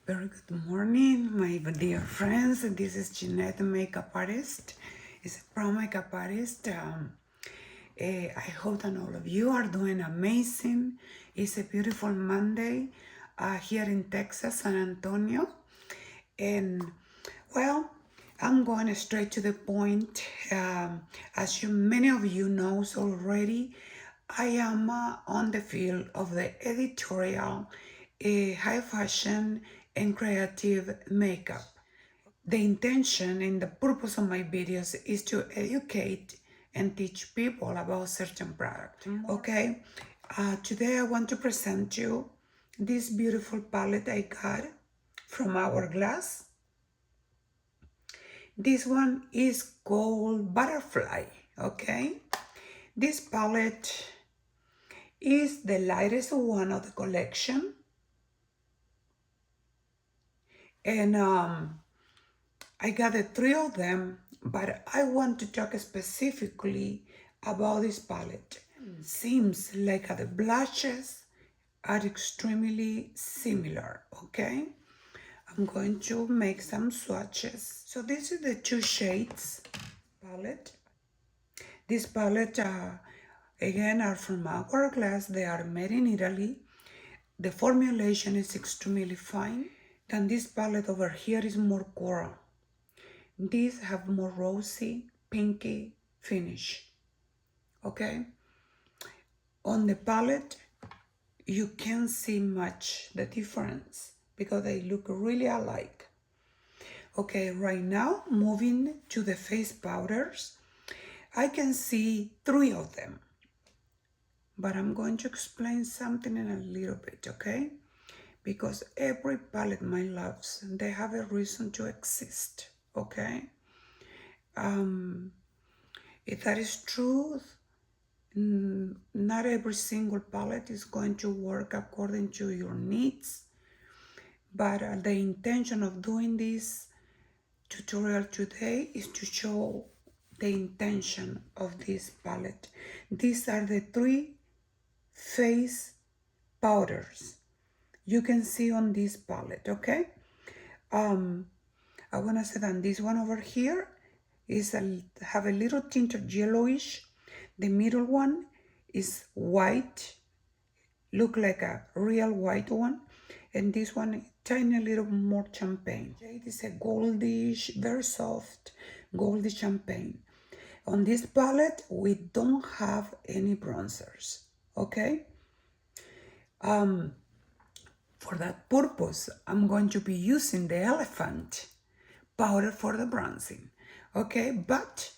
Very good morning, my dear friends. This is Jennye, the makeup artist. It's a pro makeup artist. I hope that all of you are doing amazing. It's a beautiful Monday here in Texas, San Antonio. And well, I'm going straight to the point. As many of you know already, I am on the field of the editorial, high fashion, and creative makeup. The intention and the purpose of my videos is to educate and teach people about certain product. Okay, today I want to present you this beautiful palette I got from Hourglass. This one is called Butterfly. Okay, this palette is the lightest one of the collection, and I got the three of them, but I want to talk specifically about this palette. Seems like the blushes are extremely similar, okay? I'm going to make some swatches. So this is the two shades palette. This palette, again, are from Hourglass. They are made in Italy. The formulation is extremely fine. Then this palette over here is more coral. These have more rosy, pinky finish, okay? On the palette, you can't see much the difference because they look really alike. Okay, right now, moving to the face powders, I can see three of them, but I'm going to explain something in a little bit, okay? Because every palette, my loves, they have a reason to exist, okay? If that is true, not every single palette is going to work according to your needs, but the intention of doing this tutorial today is to show the intention of this palette. These are the three face powders you can see on this palette, okay? I want to say that this one over here is have a little tint of yellowish. The middle one is white, look like a real white one, and this one tiny little more champagne. It is a goldish, very soft goldish champagne. On this palette we don't have any bronzers, okay? For that purpose, I'm going to be using the elephant powder for the bronzing, okay? But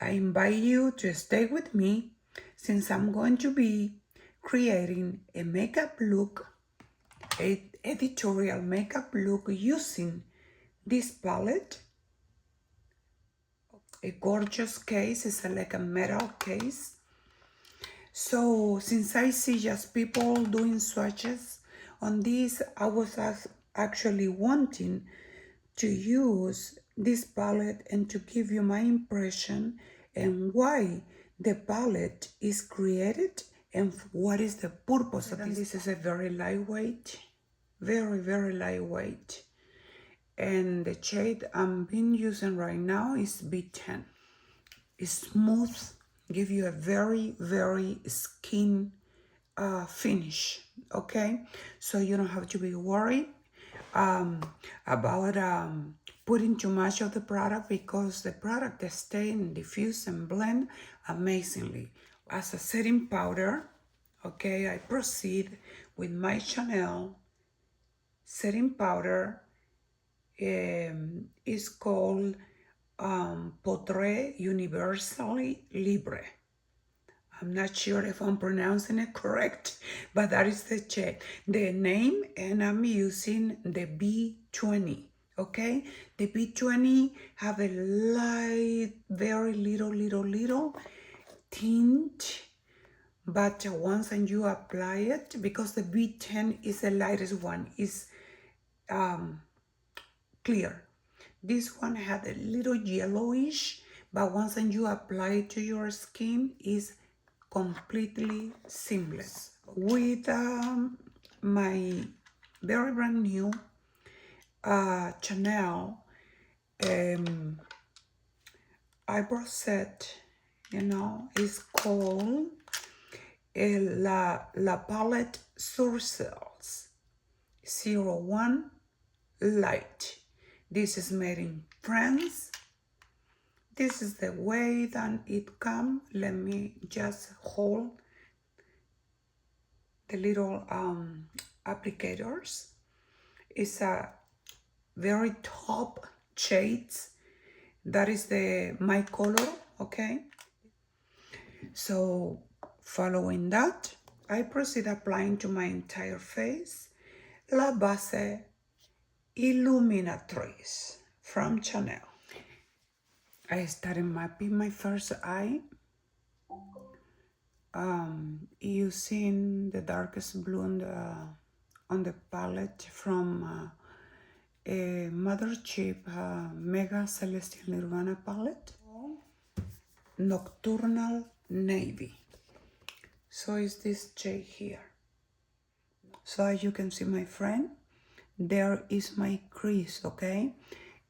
I invite you to stay with me since I'm going to be creating a makeup look, an editorial makeup look using this palette. A gorgeous case, it's like a metal case. So since I see just people doing swatches on this, I was actually wanting to use this palette and to give you my impression and why the palette is created and what is the purpose of this. This is a very lightweight, very lightweight, and the shade I'm been using right now is B10. It's smooth, give you a very skin finish, okay? So you don't have to be worried about putting too much of the product because the product is staying diffuse and blend amazingly. As a setting powder, okay, I proceed with my Chanel setting powder. Is called Potre Universally Libre. I'm not sure if I'm pronouncing it correct, but that is the name, and I'm using the B20, okay? The B20 have a light, very little tint, but once you apply it, because the B10 is the lightest one, is clear. This one had a little yellowish, but once you apply it to your skin, is completely seamless. With my very brand new Chanel eyebrow set, you know, is called La Palette Sourcils 01 Light. This is made in France. This is the way that it comes. Let me just hold the little applicators. It's a very top shades. That is my color, okay? So following that, I proceed applying to my entire face La Base Illuminatrice from Chanel. I started mapping my first eye using the darkest blue on the palette from Mother Chip Mega Celestial Nirvana palette, Nocturnal Navy. So it's this shade here. So as you can see, my friend, there is my crease, okay?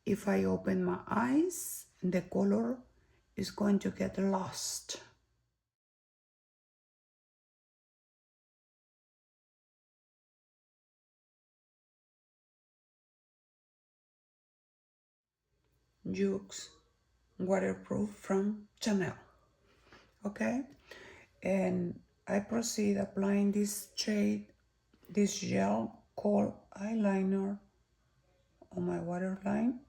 If I open my eyes, the color is going to get lost. Jukes waterproof from Chanel, okay? And I proceed applying this shade, this gel called eyeliner on my waterline.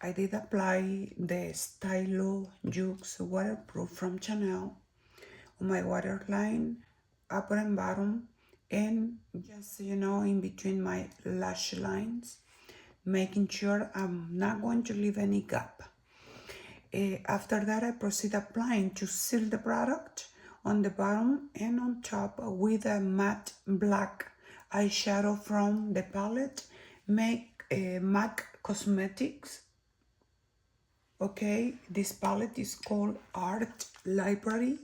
I did apply the Stylo Jukes waterproof from Chanel on my waterline, upper and bottom, and just, you know, in between my lash lines, making sure I'm not going to leave any gap. After that, I proceed applying to seal the product on the bottom and on top with a matte black eyeshadow from the palette, make MAC Cosmetics. Okay, this palette is called Art Library.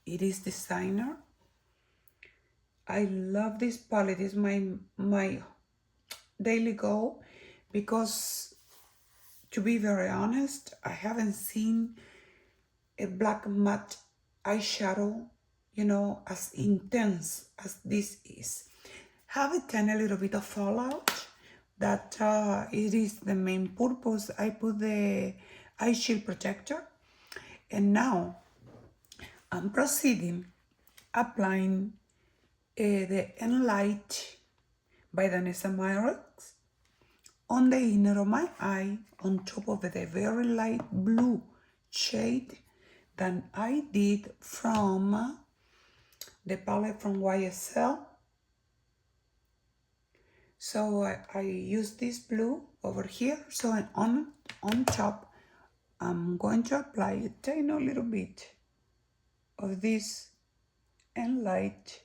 It is designer. I love this palette. It's my daily go because, to be very honest, I haven't seen a black matte eyeshadow, you know, as intense as this is. Have it done a little bit of fallout. That it is the main purpose. I put the eye shield protector, and now I'm proceeding applying the Enlight by Vanessa Myrex on the inner of my eye on top of the very light blue shade that I did from the palette from YSL. So I use this blue over here. So on top, I'm going to apply a tiny little bit of this Enlight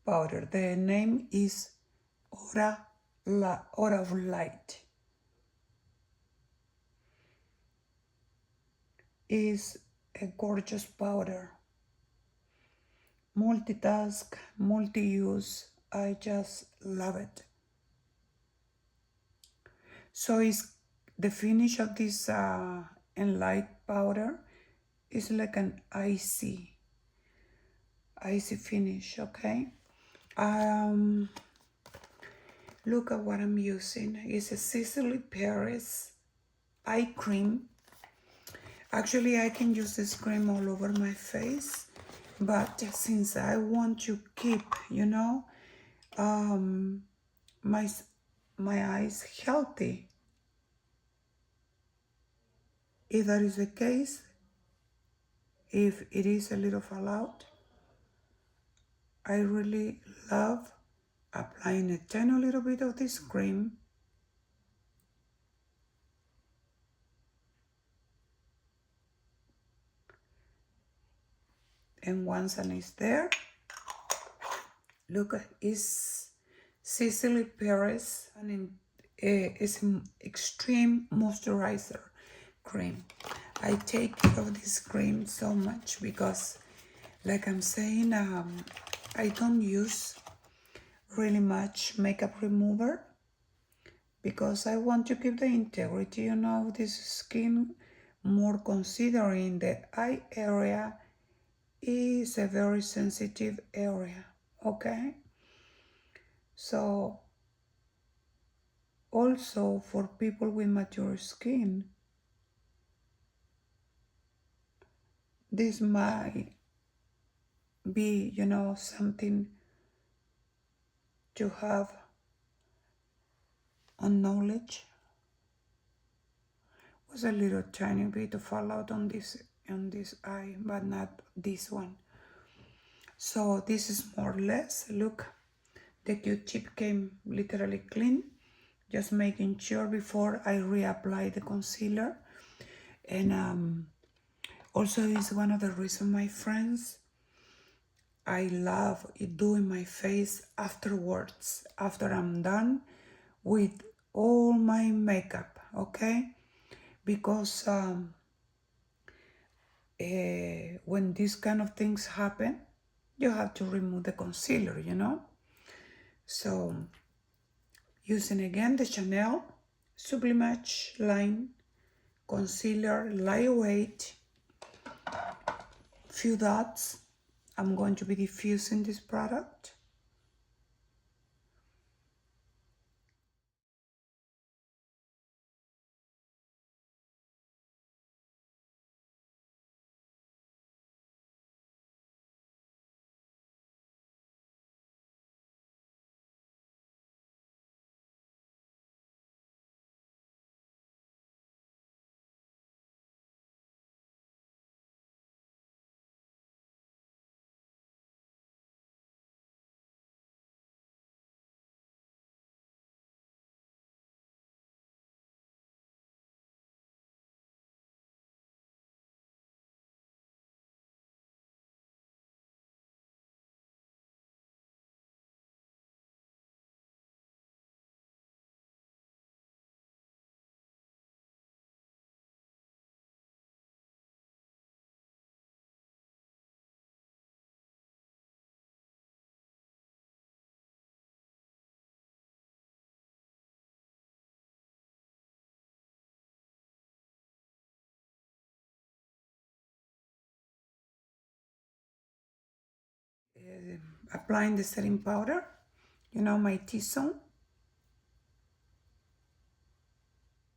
powder. The name is Aura of Light. Is a gorgeous powder. Multitask, multi-use. I just love it. So it's the finish of this Enlight powder is like an icy finish, okay? Look at what I'm using. It's a Cicely Paris eye cream. Actually, I can use this cream all over my face, but since I want to keep, you know, my eyes healthy, If that is the case, if it is a little fallout, I really love applying a tiny little bit of this cream and once it's there, look, it's Cecily Perez and it's an extreme moisturizer cream. I take care of this cream so much because, like I'm saying, I don't use really much makeup remover because I want to keep the integrity, of this skin, more considering the eye area is a very sensitive area, okay? So also for people with mature skin, this might be, something to have on knowledge. Was a little tiny bit of fallout on this eye, but not this one. So this is more or less, look, the Q-tip came literally clean, just making sure before I reapply the concealer. And also is one of the reasons, my friends, I love doing my face afterwards, after I'm done with all my makeup, okay? Because when these kind of things happen, you have to remove the concealer, So, using again the Chanel Sublimage line concealer, lightweight, few dots. I'm going to be diffusing this product. Applying the setting powder, my T-zone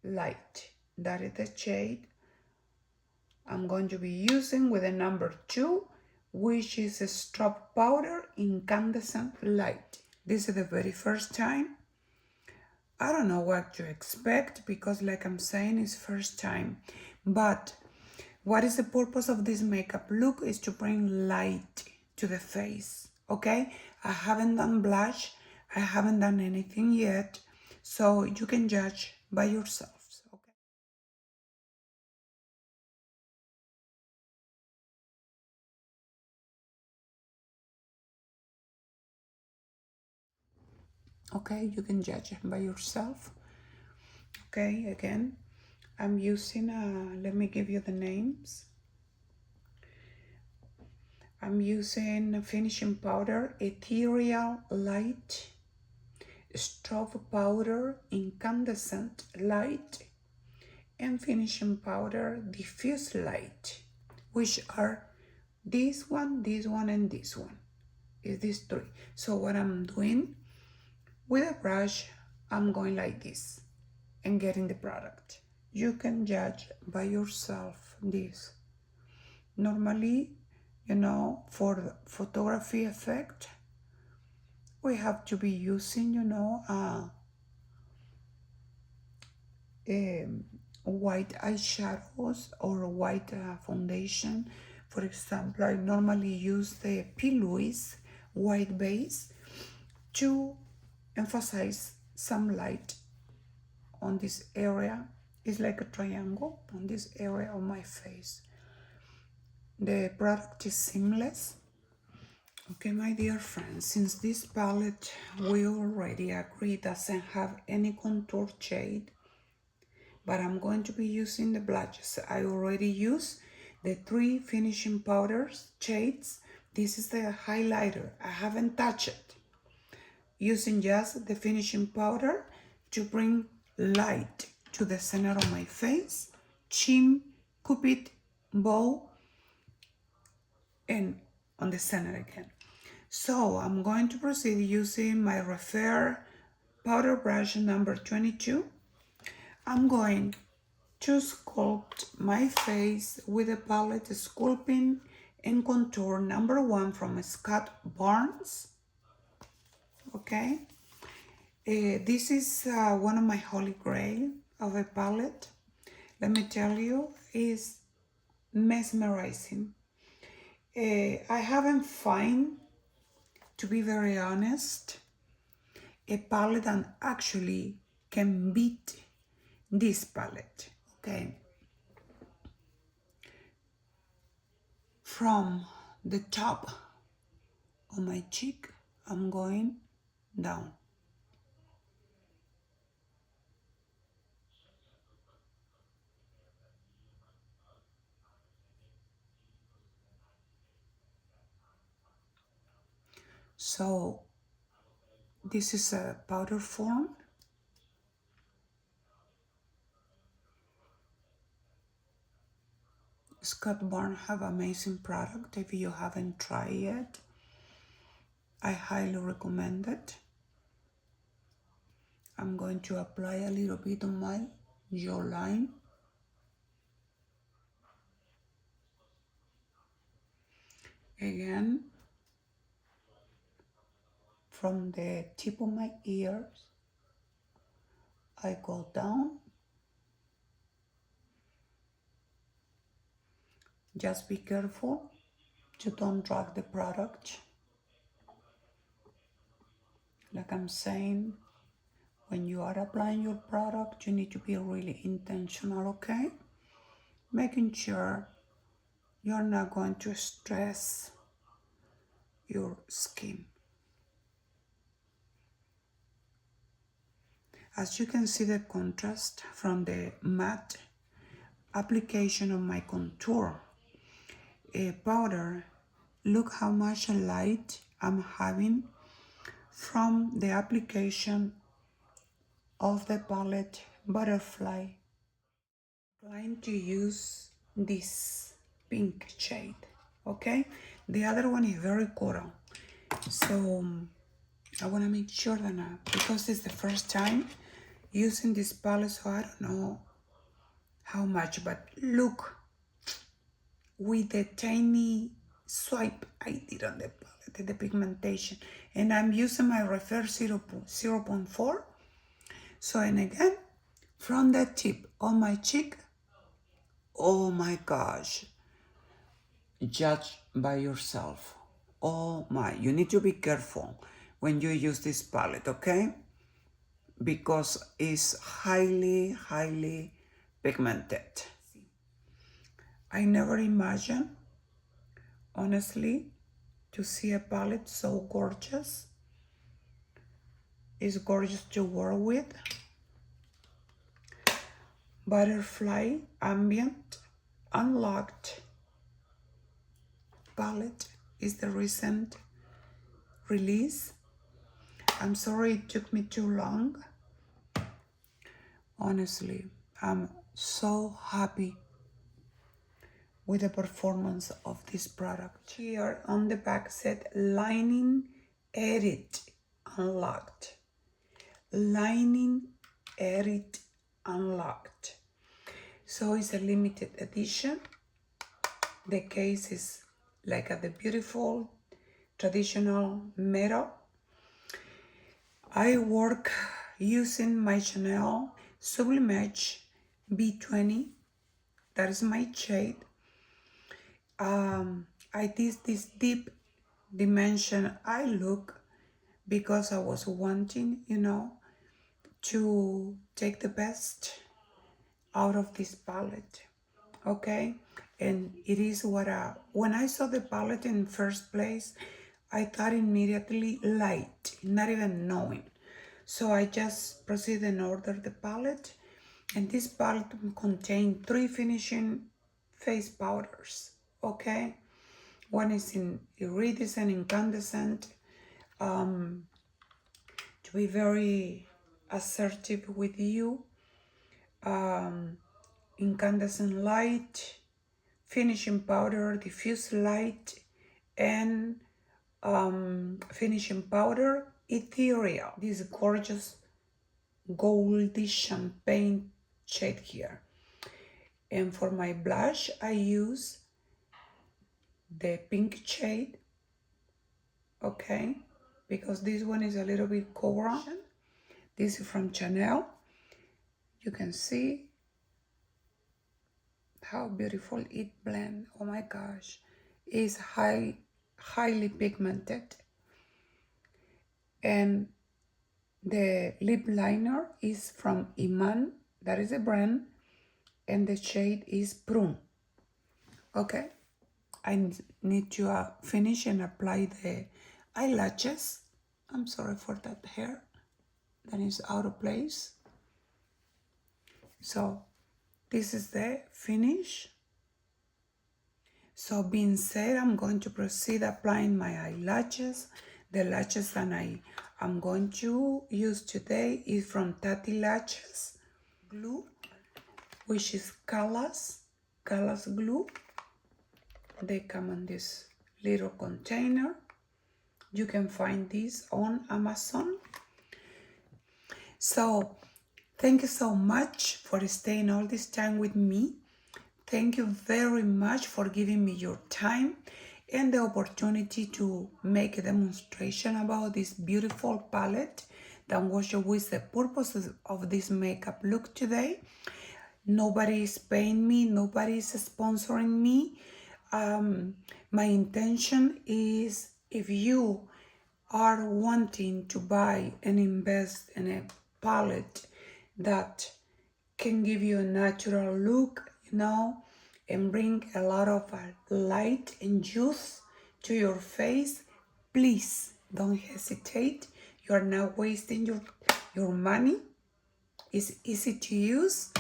light. That is the shade I'm going to be using with the number 2, which is a strop powder incandescent light. This is the very first time. I don't know what to expect because, like I'm saying, it's first time. But what is the purpose of this makeup look is to bring light to the face, okay? I haven't done blush. I haven't done anything yet. So you can judge by yourselves, okay? Okay, you can judge by yourself. Okay, again, I'm using, let me give you the names. I'm using finishing powder, ethereal light, strobe powder, incandescent light, and finishing powder, diffuse light, which are this one, and this one. Is these 3. So what I'm doing with a brush, I'm going like this and getting the product. You can judge by yourself this. Normally, for the photography effect, we have to be using, white eyeshadows or white foundation. For example, I normally use the P. Louise white base to emphasize some light on this area. It's like a triangle on this area of my face. The product is seamless. Okay, my dear friends, since this palette we already agreed doesn't have any contour shade, but I'm going to be using the blushes. I already used the 3 finishing powders shades. This is the highlighter. I haven't touched it. Using just the finishing powder to bring light to the center of my face, chin, cupid, bow, and on the center again. So I'm going to proceed using my Refer powder brush number 22. I'm going to sculpt my face with a palette Sculpting and Contour number 1 from Scott Barnes. Okay, this is one of my holy grail of a palette. Let me tell you, it's mesmerizing. I haven't found, to be very honest, a palette that actually can beat this palette. Okay, from the top of my cheek, I'm going down. So this is a powder form. Scott Barnes have amazing product. If you haven't tried it, I highly recommend it. I'm going to apply a little bit on my jawline. Again, from the tip of my ears, I go down. Just be careful to don't drag the product. Like I'm saying, when you are applying your product, you need to be really intentional, okay? Making sure you're not going to stress your skin. As you can see the contrast from the matte application of my contour powder, look how much light I'm having from the application of the palette Butterfly. I'm going to use this pink shade, okay? The other one is very coral, so I want to make sure that because it's the first time using this palette, so I don't know how much, but look, with the tiny swipe I did on the palette, the pigmentation, and I'm using my Refer 0.4. So, and again, from the tip on my cheek, oh my gosh, judge by yourself. Oh my, you need to be careful when you use this palette, okay? Because it's highly pigmented. I never imagined, honestly, to see a palette so gorgeous. It's gorgeous to work with. Butterfly Ambient Unlocked palette is the recent release. I'm sorry it took me too long. Honestly, I'm so happy with the performance of this product. Here on the back said Lining Edit Unlocked. Lining Edit Unlocked. So it's a limited edition. The case is like the beautiful traditional metal. I work using my Chanel Sublimage B20. That is my shade. I did this deep dimension eye look because I was wanting, you know, to take the best out of this palette, okay? And it is what when I saw the palette in first place, I thought immediately light, not even knowing. So I just proceeded and ordered the palette, and this palette contained 3 finishing face powders, okay? One is in iridescent, incandescent, to be very assertive with you, incandescent light, finishing powder, diffuse light, and finishing powder, ethereal. This gorgeous goldy champagne shade here. And for my blush, I use the pink shade, okay? Because this one is a little bit coral. This is from Chanel. You can see how beautiful it blends. Oh my gosh, it's highly pigmented. And the lip liner is from Iman, that is a brand, and the shade is Prune. Okay, I need to finish and apply the eyelashes. I'm sorry for that hair that is out of place. So this is the finish. So being said, I'm going to proceed applying my eyelashes. The lashes that I'm going to use today is from Tati Lashes glue, which is Callas glue. They come in this little container. You can find this on Amazon. So thank you so much for staying all this time with me. Thank you very much for giving me your time and the opportunity to make a demonstration about this beautiful palette that was with the purpose of this makeup look today. Nobody is paying me, nobody is sponsoring me. My intention is, if you are wanting to buy and invest in a palette that can give you a natural look, you know, and bring a lot of light and juice to your face, please don't hesitate. You are not wasting your money. It's easy to use.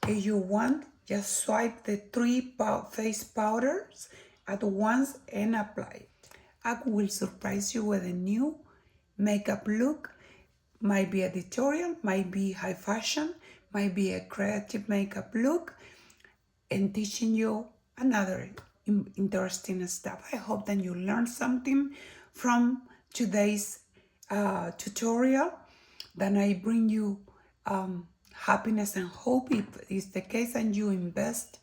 If you want, just swipe the 3 face powders at once and apply it. I will surprise you with a new makeup look. Might be editorial, might be high fashion, might be a creative makeup look, and teaching you another interesting stuff. I hope that you learned something from today's tutorial, that I bring you happiness and hope. If it's the case and you invest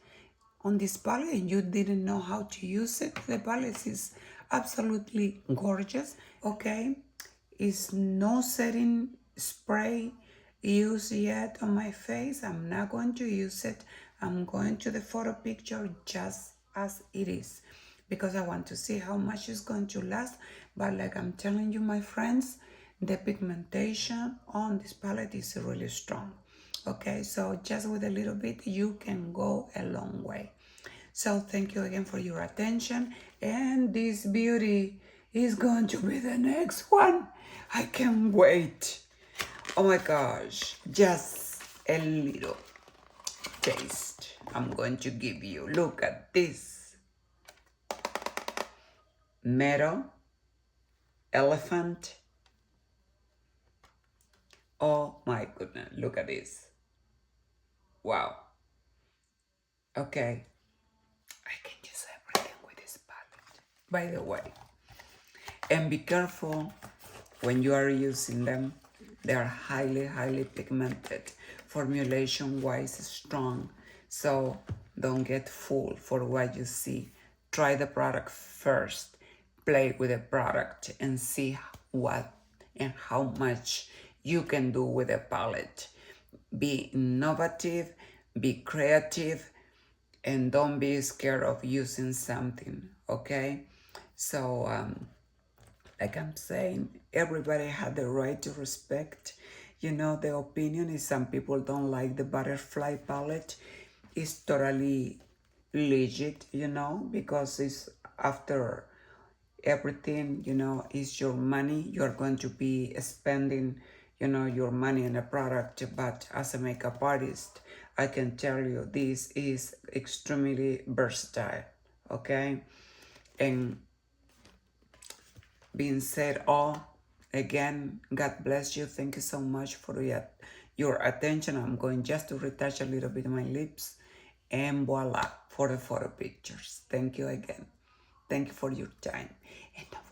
on this palette and you didn't know how to use it, the palette is absolutely gorgeous, okay? It's no setting spray used yet on my face. I'm not going to use it. I'm going to the photo picture just as it is because I want to see how much it's going to last. But like I'm telling you, my friends, the pigmentation on this palette is really strong. Okay, so just with a little bit, you can go a long way. So thank you again for your attention. And this beauty is going to be the next one. I can't wait. Oh my gosh, just a little taste I'm going to give you. Look at this. Meadow, elephant. Oh my goodness, look at this. Wow. Okay, I can use everything with this palette, by the way. And be careful when you are using them. They are highly pigmented, formulation wise strong, so don't get fooled for what you see. Try the product first, play with the product and see what and how much you can do with a palette. Be innovative, be creative, and don't be scared of using something, okay? So like I'm saying, everybody had the right to respect, you know, the opinion. If some people don't like the butterfly palette, it's totally legit, you know, because it's after everything, you know, is your money. You're going to be spending, you know, your money on a product. But as a makeup artist, I can tell you this is extremely versatile, okay? And being said all, again, God bless you. Thank you so much for your attention. I'm going just to retouch a little bit of my lips, and voila, for the photo pictures. Thank you again. Thank you for your time. And don't